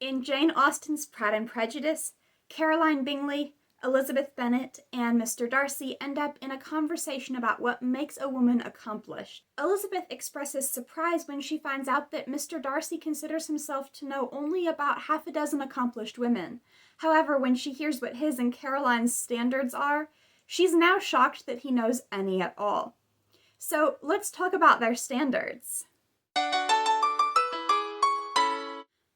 In Jane Austen's Pride and Prejudice, Caroline Bingley, Elizabeth Bennet, and Mr. Darcy end up in a conversation about what makes a woman accomplished. Elizabeth expresses surprise when she finds out that Mr. Darcy considers himself to know only about half a dozen accomplished women. However, when she hears what his and Caroline's standards are, she's now shocked that he knows any at all. So let's talk about their standards.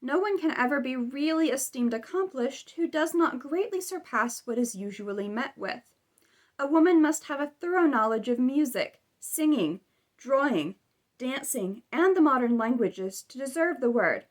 No one can ever be really esteemed accomplished who does not greatly surpass what is usually met with. A woman must have a thorough knowledge of music, singing, drawing, dancing, and the modern languages to deserve the word.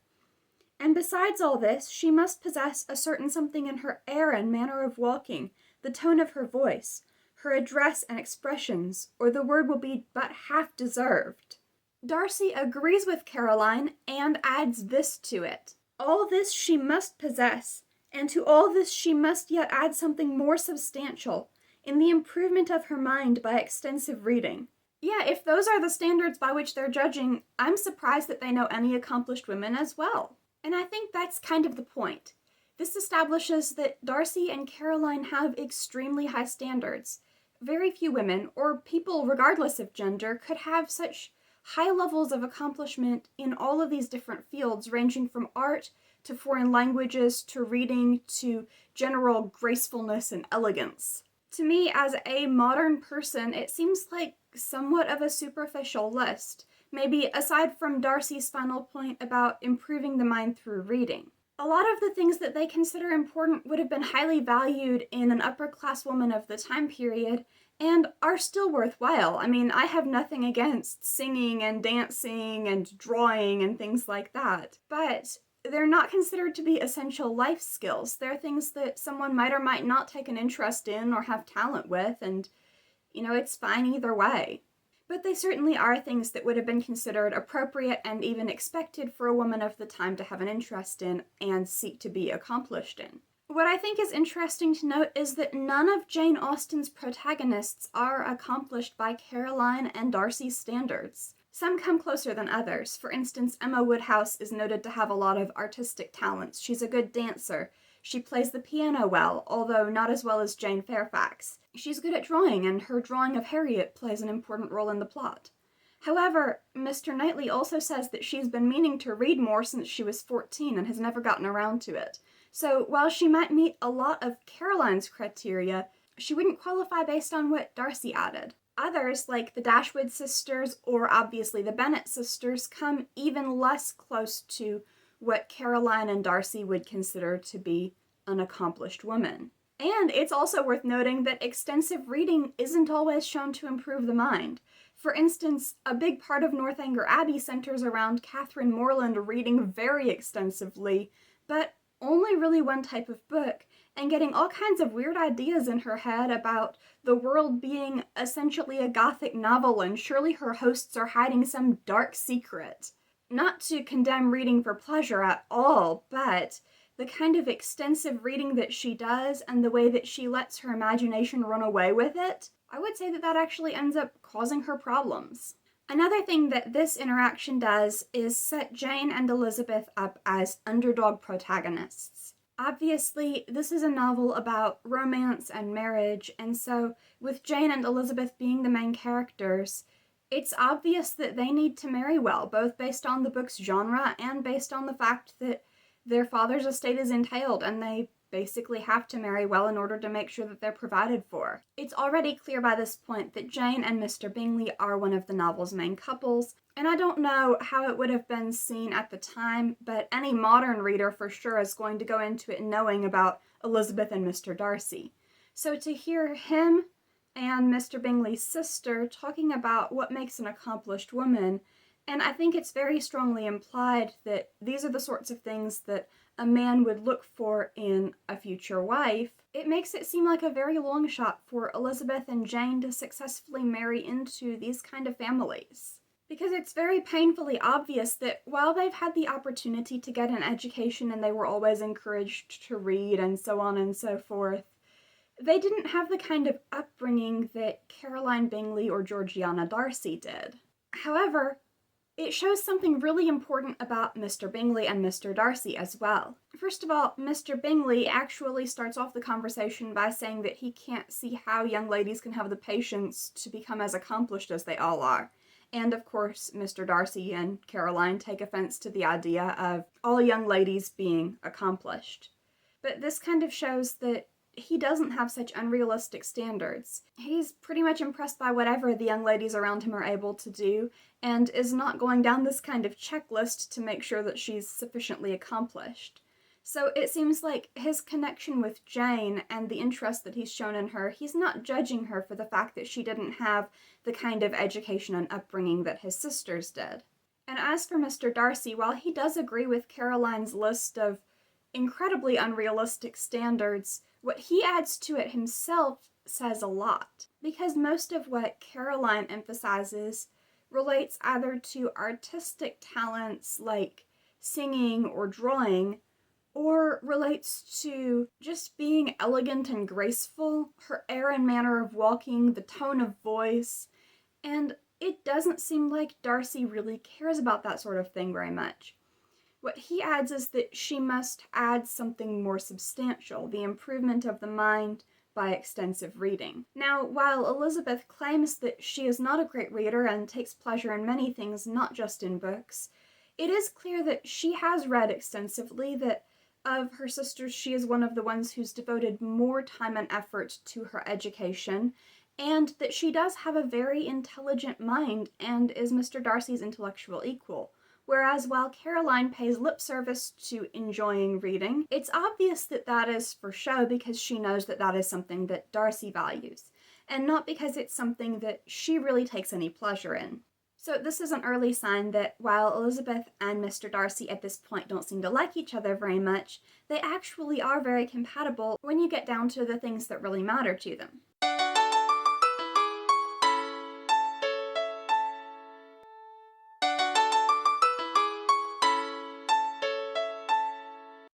And besides all this, she must possess a certain something in her air and manner of walking, the tone of her voice, her address and expressions, or the word will be but half deserved. Darcy agrees with Caroline and adds this to it. All this she must possess, and to all this she must yet add something more substantial, in the improvement of her mind by extensive reading. Yeah, if those are the standards by which they're judging, I'm surprised that they know any accomplished women as well. And I think that's kind of the point. This establishes that Darcy and Caroline have extremely high standards. Very few women, or people regardless of gender, could have such high levels of accomplishment in all of these different fields, ranging from art to foreign languages to reading to general gracefulness and elegance. To me, as a modern person, it seems like somewhat of a superficial list, maybe aside from Darcy's final point about improving the mind through reading. A lot of the things that they consider important would have been highly valued in an upper-class woman of the time period, and are still worthwhile. I mean, I have nothing against singing and dancing and drawing and things like that, but they're not considered to be essential life skills. They're things that someone might or might not take an interest in or have talent with, and, it's fine either way. But they certainly are things that would have been considered appropriate and even expected for a woman of the time to have an interest in and seek to be accomplished in. What I think is interesting to note is that none of Jane Austen's protagonists are accomplished by Caroline and Darcy's standards. Some come closer than others. For instance, Emma Woodhouse is noted to have a lot of artistic talents. She's a good dancer. She plays the piano well, although not as well as Jane Fairfax. She's good at drawing, and her drawing of Harriet plays an important role in the plot. However, Mr. Knightley also says that she's been meaning to read more since she was 14 and has never gotten around to it. So while she might meet a lot of Caroline's criteria, she wouldn't qualify based on what Darcy added. Others, like the Dashwood sisters or obviously the Bennet sisters, come even less close to what Caroline and Darcy would consider to be an accomplished woman. And it's also worth noting that extensive reading isn't always shown to improve the mind. For instance, a big part of Northanger Abbey centers around Catherine Morland reading very extensively, but only really one type of book, and getting all kinds of weird ideas in her head about the world being essentially a gothic novel and surely her hosts are hiding some dark secret. Not to condemn reading for pleasure at all, but the kind of extensive reading that she does and the way that she lets her imagination run away with it, I would say that actually ends up causing her problems. Another thing that this interaction does is set Jane and Elizabeth up as underdog protagonists. Obviously, this is a novel about romance and marriage, and so with Jane and Elizabeth being the main characters, it's obvious that they need to marry well, both based on the book's genre and based on the fact that their father's estate is entailed and they basically have to marry well in order to make sure that they're provided for. It's already clear by this point that Jane and Mr. Bingley are one of the novel's main couples, and I don't know how it would have been seen at the time, but any modern reader for sure is going to go into it knowing about Elizabeth and Mr. Darcy. So to hear him and Mr. Bingley's sister talking about what makes an accomplished woman, and I think it's very strongly implied that these are the sorts of things that a man would look for in a future wife, it makes it seem like a very long shot for Elizabeth and Jane to successfully marry into these kind of families. Because it's very painfully obvious that while they've had the opportunity to get an education and they were always encouraged to read and so on and so forth, they didn't have the kind of upbringing that Caroline Bingley or Georgiana Darcy did. However, it shows something really important about Mr. Bingley and Mr. Darcy as well. First of all, Mr. Bingley actually starts off the conversation by saying that he can't see how young ladies can have the patience to become as accomplished as they all are. And of course, Mr. Darcy and Caroline take offense to the idea of all young ladies being accomplished. But this kind of shows that he doesn't have such unrealistic standards. He's pretty much impressed by whatever the young ladies around him are able to do, and is not going down this kind of checklist to make sure that she's sufficiently accomplished. So it seems like his connection with Jane and the interest that he's shown in her, he's not judging her for the fact that she didn't have the kind of education and upbringing that his sisters did. And as for Mr. Darcy, while he does agree with Caroline's list of incredibly unrealistic standards, what he adds to it himself says a lot. Because most of what Caroline emphasizes relates either to artistic talents like singing or drawing, or relates to just being elegant and graceful, her air and manner of walking, the tone of voice, and it doesn't seem like Darcy really cares about that sort of thing very much. What he adds is that she must add something more substantial, the improvement of the mind by extensive reading. Now, while Elizabeth claims that she is not a great reader and takes pleasure in many things, not just in books, it is clear that she has read extensively, that of her sisters, she is one of the ones who's devoted more time and effort to her education, and that she does have a very intelligent mind and is Mr. Darcy's intellectual equal. Whereas while Caroline pays lip service to enjoying reading, it's obvious that that is for show because she knows that that is something that Darcy values, and not because it's something that she really takes any pleasure in. So this is an early sign that while Elizabeth and Mr. Darcy at this point don't seem to like each other very much, they actually are very compatible when you get down to the things that really matter to them.